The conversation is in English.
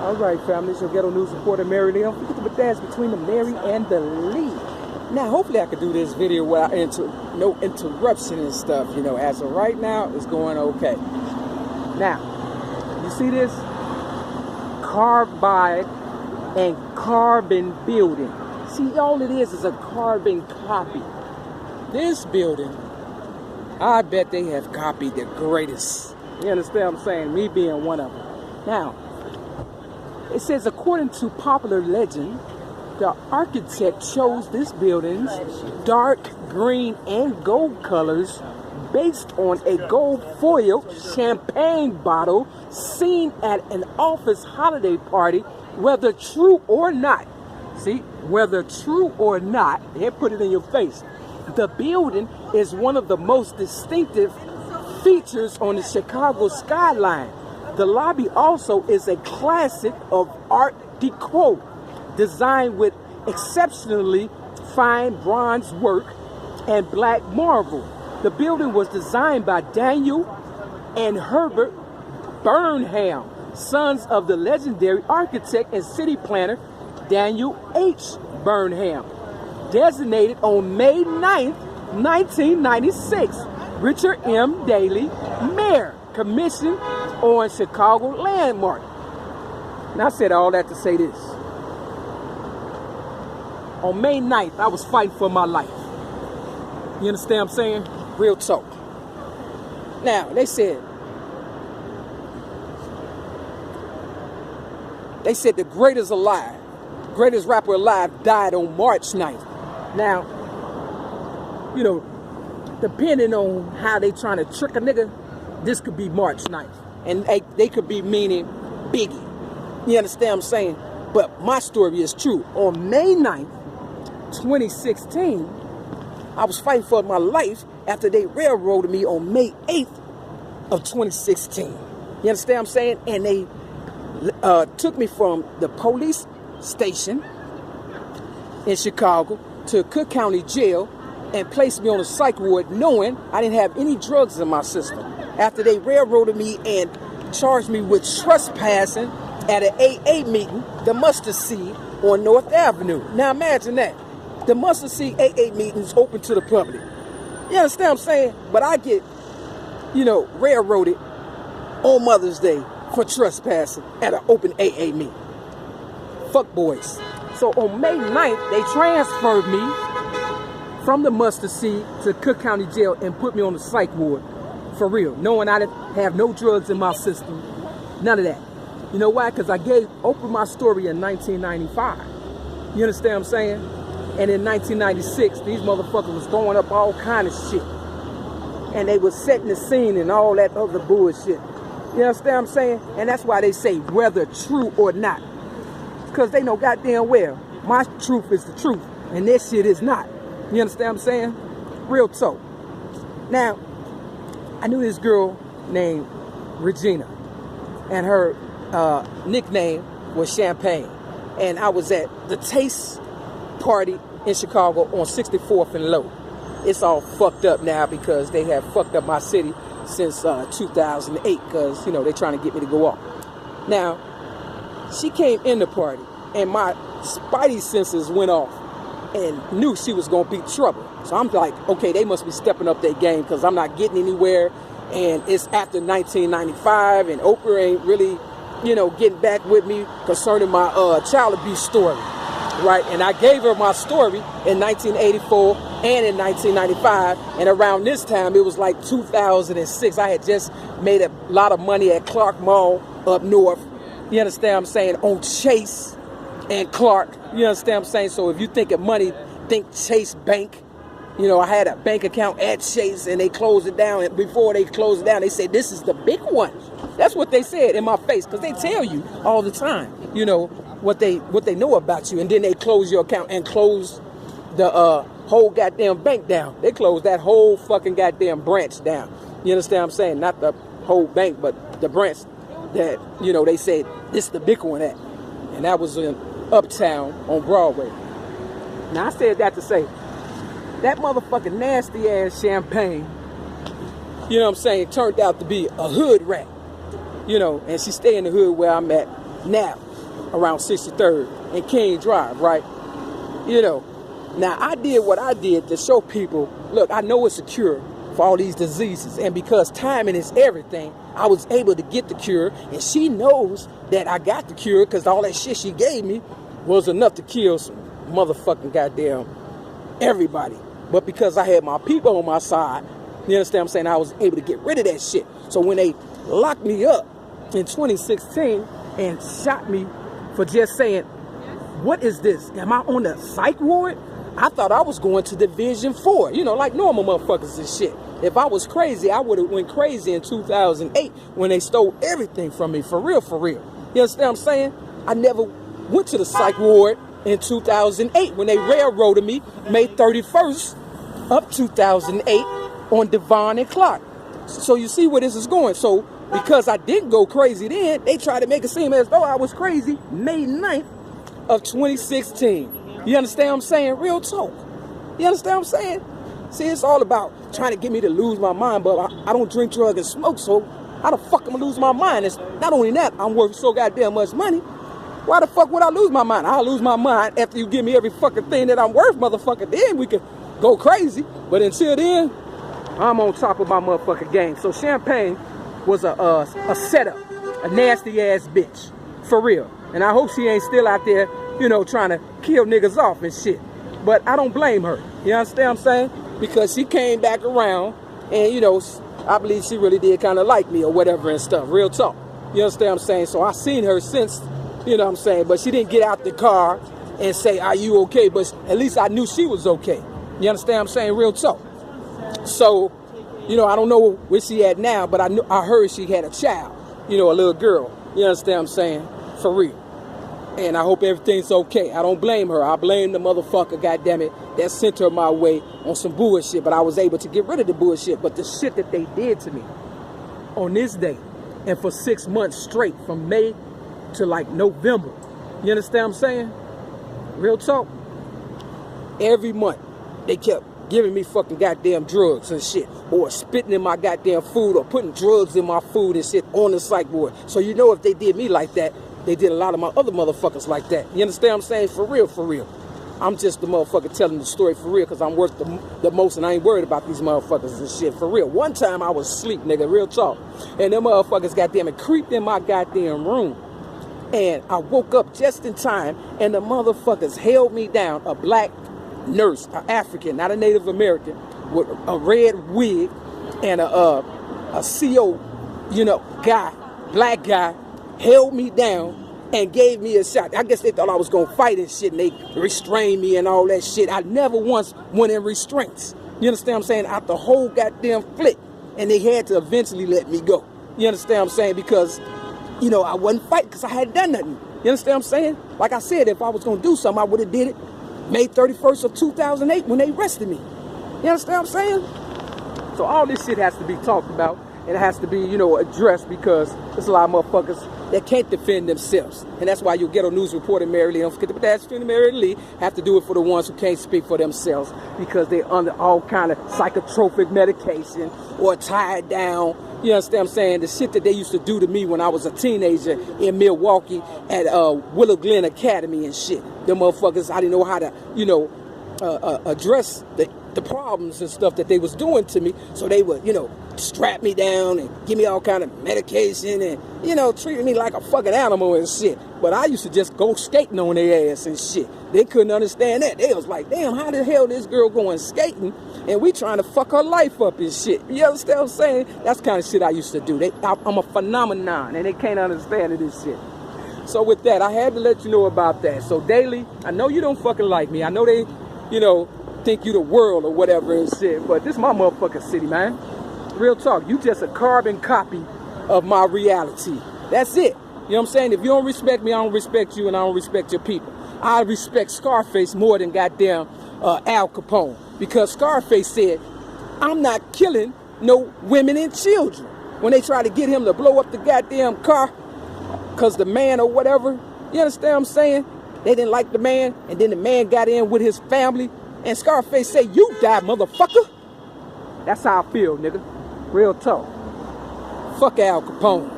All right, family. So Ghetto News reporter Mary Lee. Don't forget to dance between the Mary and the Lee. Now, hopefully I can do this video without no interruption and stuff. You know, as of right now, it's going okay. Now, you see this? Carbide and carbon building. See, all it is a carbon copy. This building, I bet they have copied the greatest. You understand what I'm saying? Me being one of them. Now, it says, according to popular legend, the architect chose this building's dark green and gold colors based on a gold foil champagne bottle seen at an office holiday party, whether true or not. See, whether true or not, they put it in your face. The building is one of the most distinctive features on the Chicago skyline. The lobby also is a classic of Art Deco, designed with exceptionally fine bronze work and black marble. The building was designed by Daniel and Herbert Burnham, sons of the legendary architect and city planner Daniel H. Burnham. Designated on May 9th, 1996, Richard M. Daley, mayor, commissioned on Chicago landmark. Now I said all that to say this. On May 9th, I was fighting for my life. You understand what I'm saying? Real talk. Now, they said the greatest rapper alive died on March 9th. Now, you know, depending on how they trying to trick a nigga, this could be March 9th. And they could be meaning Biggie. You understand what I'm saying? But my story is true. On May 9th, 2016, I was fighting for my life after they railroaded me on May 8th of 2016. You understand what I'm saying? And they took me from the police station in Chicago to Cook County Jail and placed me on a psych ward knowing I didn't have any drugs in my system. After they railroaded me and charged me with trespassing at an AA meeting, the Mustard Seed on North Avenue. Now imagine that. The Mustard Seed AA meeting is open to the public. You understand what I'm saying? But I get, railroaded on Mother's Day for trespassing at an open AA meeting. Fuck boys. So on May 9th, they transferred me from the Mustard Seed to Cook County Jail and put me on the psych ward. For real. Knowing I didn't have no drugs in my system. None of that. You know why? Because I opened my story in 1995. You understand what I'm saying? And in 1996, these motherfuckers was throwing up all kind of shit. And they was setting the scene and all that other bullshit. You understand what I'm saying? And that's why they say whether true or not. Because they know goddamn well my truth is the truth. And this shit is not. You understand what I'm saying? Real talk. Now, I knew this girl named Regina. And her nickname was Champagne. And I was at the Taste Party in Chicago on 64th and Low. It's all fucked up now because they have fucked up my city since 2008 because, they're trying to get me to go off. Now, she came in the party and my spidey senses went off and knew she was going to be trouble. So I'm like, okay, they must be stepping up their game because I'm not getting anywhere. And it's after 1995 and Oprah ain't really, getting back with me concerning my child abuse story. Right, and I gave her my story in 1984 and in 1995, and around this time it was like 2006. I had just made a lot of money at Clark Mall up north. You understand what I'm saying? On Chase and Clark. You understand what I'm saying? So if you think of money, think Chase Bank. I had a bank account at Chase and they closed it down. And before they closed it down, they said, this is the big one. That's what they said in my face because they tell you all the time, what they know about you, and then they close your account and close the whole goddamn bank down. They closed that whole fucking goddamn branch down. You understand what I'm saying? Not the whole bank, but the branch that, they said this is the big one at. And that was in Uptown on Broadway. Now I said that to say, that motherfucking nasty ass Champagne, turned out to be a hood rat. And she stay in the hood where I'm at now. around 63rd and King Drive, right? You know, now I did what I did to show people, look, I know it's a cure for all these diseases. And because timing is everything, I was able to get the cure. And she knows that I got the cure because all that shit she gave me was enough to kill some motherfucking goddamn everybody. But because I had my people on my side, you understand what I'm saying, I was able to get rid of that shit. So when they locked me up in 2016 and shot me for just saying, what is this? Am I on the psych ward? I thought I was going to Division 4, you know, like normal motherfuckers and shit. If I was crazy, I would have went crazy in 2008 when they stole everything from me, for real, for real. You understand what I'm saying? I never went to the psych ward in 2008 when they railroaded me May 31st of 2008 on Devon and Clark. So you see where this is going. So because I didn't go crazy then, they tried to make it seem as though I was crazy May 9th of 2016. You understand what I'm saying? Real talk. You understand what I'm saying? See, it's all about trying to get me to lose my mind, but I don't drink, drug, and smoke, so how the fuck am I lose my mind? It's not only that, I'm worth so goddamn much money. Why the fuck would I lose my mind? I'll lose my mind after you give me every fucking thing that I'm worth, motherfucker. Then we can go crazy. But until then, I'm on top of my motherfucking game. So Champagne was a setup, a nasty ass bitch, for real. And I hope she ain't still out there, you know, trying to kill niggas off and shit. But I don't blame her. You understand what I'm saying? Because she came back around and, you know, I believe she really did kind of like me or whatever and stuff. Real talk. You understand what I'm saying? So I seen her since, you know what I'm saying? But she didn't get out the car and say, are you okay? But at least I knew she was okay. You understand what I'm saying? Real talk. So, you know, I don't know where she at now, but I heard she had a child, you know, a little girl. You understand what I'm saying? For real. And I hope everything's okay. I don't blame her. I blame the motherfucker, goddammit, that sent her my way on some bullshit. But I was able to get rid of the bullshit. But the shit that they did to me on this day and for 6 months straight from May to like November. You understand what I'm saying? Real talk. Every month they kept giving me fucking goddamn drugs and shit, or spitting in my goddamn food, or putting drugs in my food and shit on the psych ward. So you know if they did me like that, they did a lot of my other motherfuckers like that. You understand what I'm saying? For real, for real. I'm just the motherfucker telling the story for real because I'm worth the most and I ain't worried about these motherfuckers and shit. For real. One time I was asleep, nigga, real talk. And them motherfuckers goddamn it creeped in my goddamn room. And I woke up just in time and the motherfuckers held me down, a black nurse, an African, not a Native American, with a red wig and a CO, you know, guy, black guy, held me down and gave me a shot. I guess they thought I was going to fight and shit, and they restrained me and all that shit. I never once went in restraints. You understand what I'm saying? Out the whole goddamn flick. And they had to eventually let me go. You understand what I'm saying? Because, you know, I wasn't fighting because I hadn't done nothing. You understand what I'm saying? Like I said, if I was going to do something, I would have did it May 31st of 2008 when they arrested me. You understand what I'm saying? So all this shit has to be talked about. It has to be, you know, addressed because there's a lot of motherfuckers that can't defend themselves. And that's why you'll get a news reporter, Mary Lee. Don't forget the that's Mary Lee. Have to do it for the ones who can't speak for themselves because they're under all kind of psychotropic medication or tied down. You understand what I'm saying? The shit that they used to do to me when I was a teenager in Milwaukee at Willow Glen Academy and shit. Them motherfuckers, I didn't know how to, you know, address the problems and stuff that they was doing to me. So they would, you know, strap me down and give me all kind of medication and, you know, treat me like a fucking animal and shit. But I used to just go skating on their ass and shit. They couldn't understand that. They was like, damn, how the hell this girl going skating and we trying to fuck her life up and shit. You understand what I'm saying? That's the kind of shit I used to do. I'm a phenomenon and they can't understand it and shit. So with that, I had to let you know about that. So Daily, I know you don't fucking like me. I know they, you know, think you the world or whatever and shit, but this is my motherfucking city, man. Real talk, you just a carbon copy of my reality. That's it. You know what I'm saying? If you don't respect me, I don't respect you and I don't respect your people. I respect Scarface more than goddamn Al Capone. Because Scarface said, I'm not killing no women and children. When they try to get him to blow up the goddamn car, because the man or whatever, you understand what I'm saying? They didn't like the man, and then the man got in with his family, and Scarface said, you die, motherfucker. That's how I feel, nigga. Real talk. Fuck Al Capone.